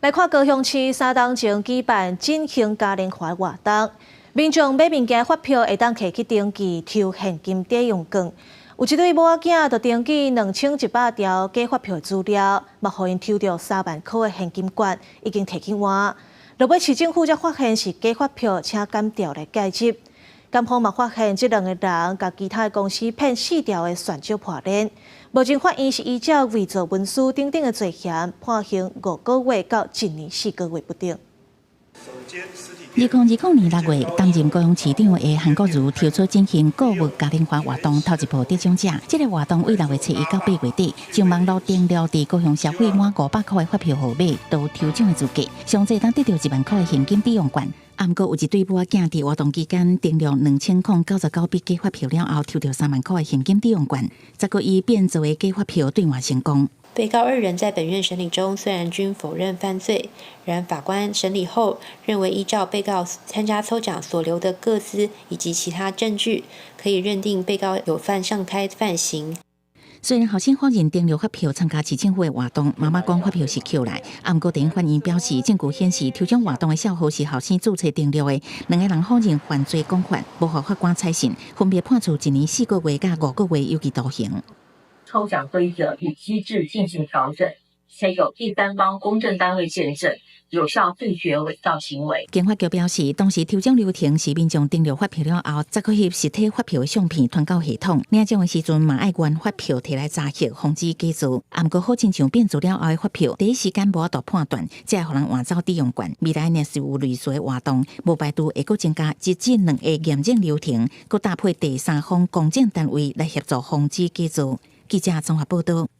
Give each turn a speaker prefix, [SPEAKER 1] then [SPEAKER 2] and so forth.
[SPEAKER 1] 来看高雄市3档前举办振兴嘉年华活动，民众买物件发票会当摕去登记抽现金抵用券。有一对母仔就登记2100条假发票的资料，嘛，互因抽到3万块的现金券，已经摕去换。落尾市政府才发现是假发票，请检调来解执。检方嘛发现这2个人甲其他公司骗4条的选招破链，目前法院是依照伪造文书等等的罪嫌，判刑5个月到1年4个月不等。
[SPEAKER 2] 2020年6月，担任高雄市长的韩国瑜提出进行购物嘉年华活动头一步得奖者。这个活动为6月初1到8月底，上网络订了伫高雄消费满500块的发票号码，都抽奖的资格，上侪当得到1万块的现金抵用券。不过有一对母仔伫活动期间订了2099笔假发票了后，抽到3万块的现金抵用券，再个以变做的假发票兑换成功。
[SPEAKER 3] 被告2人在本院审理中虽然均否认犯罪，然法官审理后认为，依照被告参加抽奖所留的个资以及其他证据，可以认定被告有犯上开犯行。
[SPEAKER 2] 虽然后生否认订了发票参加市政府的活动，妈妈讲发票是扣来，不过法院表示，证据显示抽奖活动的小号是后生注册订了的，2个人否认犯罪讲法，无予法官采信，分别判处1年4个月甲5个月有期徒刑。
[SPEAKER 4] 抽奖规则与机制进行调整，且有第三方公正单位见证，有效杜绝伪造行为。
[SPEAKER 2] 检察局表示，当时抽奖流程是民众订了发票了后，再去翕实体发票的相片传到系统。领奖的时阵嘛爱原发票摕来查核，防止假造。不过好亲像变做了后的发票，第一时间无法度判断，才会让人换走抵用券。未来若是有类似的活动，无排除会阁增加这2个验证流程，阁搭配第三方公证单位来协助防止假造。记者综合报道。